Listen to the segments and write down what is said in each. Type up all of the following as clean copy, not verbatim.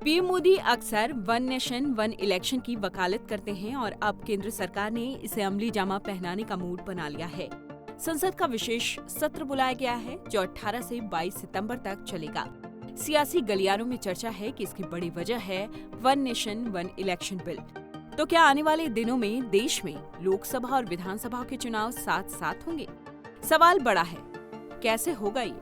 PM Modi अक्सर one nation one election की वकालत करते हैं और अब केंद्र सरकार ने इसे अमली जामा पहनाने का मूड बना लिया है। संसद का विशेष सत्र बुलाया गया है जो 18 से 22 सितंबर तक चलेगा। सियासी गलियारों में चर्चा है कि इसकी बड़ी वजह है one nation one election bill. तो क्या आने वाले दिनों में देश में लोकसभा और विधानसभा के चुनाव साथ साथ होंगे? सवाल बड़ा है, कैसे होगा ये?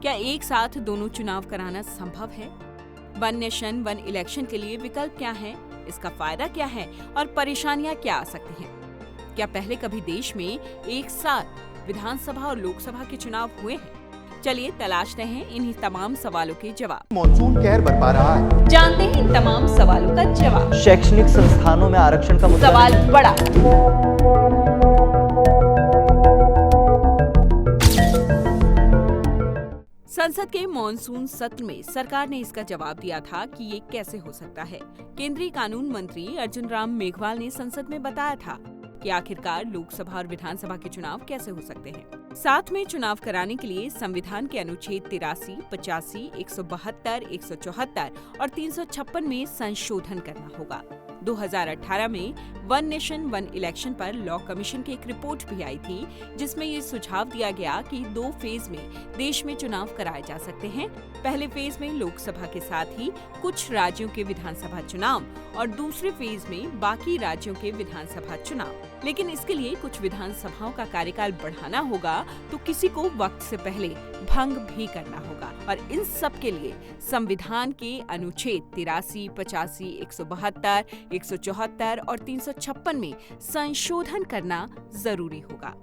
क्या एक साथ दोनों चुनाव कराना संभव है? वन नेशन वन इलेक्शन के लिए विकल्प क्या हैं? इसका फायदा क्या है और परेशानियां क्या आ सकती हैं? क्या पहले कभी देश में एक साथ विधानसभा और लोकसभा के चुनाव हुए हैं? चलिए तलाशते हैं इन्हीं तमाम सवालों के जवाब। मॉनसून कहर बरपा रहा है, जानते हैं इन तमाम सवालों का जवाब। शैक्षणिक संस्थानों में आरक्षण का मुद्दा सवाल बड़ा। संसद के मॉनसून सत्र में सरकार ने इसका जवाब दिया था कि ये कैसे हो सकता है। केंद्रीय कानून मंत्री अर्जुन राम मेघवाल ने संसद में बताया था कि आखिरकार लोकसभा और विधानसभा के चुनाव कैसे हो सकते हैं। साथ में चुनाव कराने के लिए संविधान के अनुच्छेद 83, 85, 172, 174 और 356 में संशोधन करना होगा। 2018 में वन नेशन वन इलेक्शन पर लॉ कमीशन की एक रिपोर्ट भी आई थी जिसमें ये सुझाव दिया गया कि 2 फेज में देश में चुनाव कराए जा सकते हैं। पहले फेज में लोकसभा के साथ ही कुछ राज्यों के विधानसभा चुनाव और दूसरे फेज में बाकी राज्यों के विधानसभा चुनाव। लेकिन इसके लिए कुछ विधानसभाओं का कार्यकाल बढ़ाना होगा तो किसी को वक्त से पहले भंग भी करना होगा और इन सब के लिए संविधान के अनुच्छेद 83, 85, 172, 174 और 356 में संशोधन करना जरूरी होगा।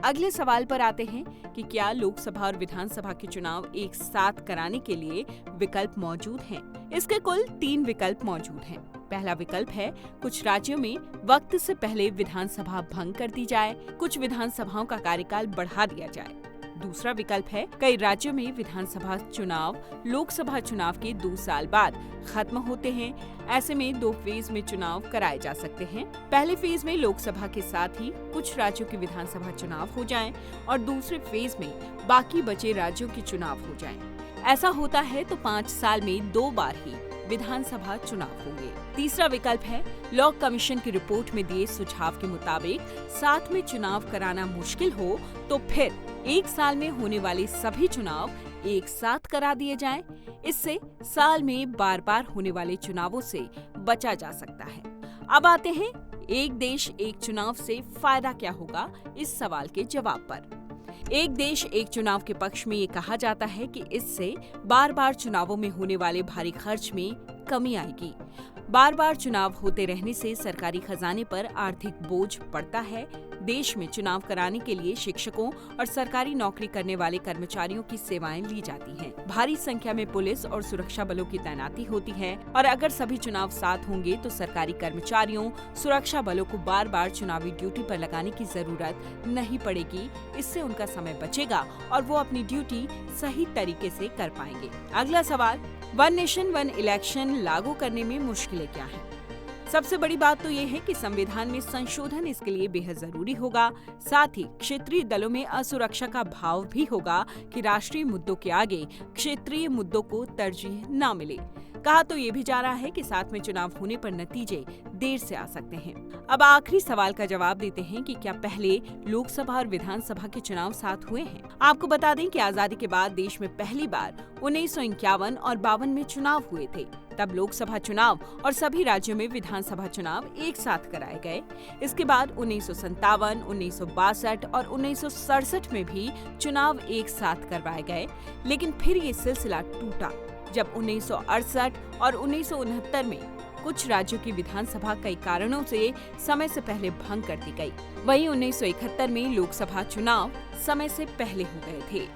अगले सवाल पर आते हैं कि क्या लोकसभा और विधानसभा के चुनाव एक साथ कराने के लिए विकल्प मौजूद हैं? इसके कुल 3 विकल्प मौजूद हैं। पहला विकल्प है कुछ राज्यों में वक्त से पहले विधानसभा भंग कर दी जाए, कुछ विधानसभाओं का कार्यकाल बढ़ा दिया जाए। दूसरा विकल्प है कई राज्यों में विधानसभा चुनाव लोकसभा चुनाव के 2 साल बाद खत्म होते हैं। ऐसे में 2 फेज में चुनाव कराए जा सकते हैं। पहले फेज में लोकसभा के साथ ही कुछ राज्यों के विधानसभा चुनाव हो जाएं और दूसरे फेज में बाकी बचे राज्यों के चुनाव हो जाएं। ऐसा होता है तो 5 साल में 2 बार ही विधानसभा चुनाव होंगे। तीसरा विकल्प है लॉ कमीशन की रिपोर्ट में दिए सुझाव के मुताबिक साथ में चुनाव कराना मुश्किल हो तो फिर एक साल में होने वाले सभी चुनाव एक साथ करा दिए जाएं। इससे साल में बार बार होने वाले चुनावों से बचा जा सकता है। अब आते हैं एक देश एक चुनाव से फायदा क्या होगा इस सवाल के जवाब पर। एक देश एक चुनाव के पक्ष में ये कहा जाता है कि इससे बार बार चुनावों में होने वाले भारी खर्च में कमी आएगी। बार बार चुनाव होते रहने से सरकारी खजाने पर आर्थिक बोझ पड़ता है। देश में चुनाव कराने के लिए शिक्षकों और सरकारी नौकरी करने वाले कर्मचारियों की सेवाएं ली जाती हैं। भारी संख्या में पुलिस और सुरक्षा बलों की तैनाती होती है और अगर सभी चुनाव साथ होंगे तो सरकारी कर्मचारियों, सुरक्षा बलों को बार बार चुनावी ड्यूटी पर लगाने की जरूरत नहीं पड़ेगी। इससे उनका समय बचेगा और वो अपनी ड्यूटी सही तरीके से कर पाएंगे। अगला सवाल, वन नेशन वन इलेक्शन लागू करने में मुश्किलें क्या हैं? सबसे बड़ी बात तो ये है कि संविधान में संशोधन इसके लिए बेहद जरूरी होगा। साथ ही क्षेत्रीय दलों में असुरक्षा का भाव भी होगा कि राष्ट्रीय मुद्दों के आगे क्षेत्रीय मुद्दों को तरजीह न मिले। कहा तो ये भी जा रहा है कि साथ में चुनाव होने पर नतीजे देर से आ सकते हैं। अब आखिरी सवाल का जवाब देते हैं कि क्या पहले लोकसभा और विधानसभा के चुनाव साथ हुए हैं? आपको बता दें कि आजादी के बाद देश में पहली बार 1951 और 52 में चुनाव हुए थे। तब लोकसभा चुनाव और सभी राज्यों में विधानसभा चुनाव एक साथ कराए गए। इसके बाद 1957, 1962 और 1967 में भी चुनाव एक साथ करवाए गए, लेकिन फिर ये सिलसिला टूटा जब 1968 और 1969 में कुछ राज्यों की विधानसभा कई कारणों से समय से पहले भंग कर दी गई। वहीं 1971 में लोकसभा चुनाव समय से पहले हो गए थे।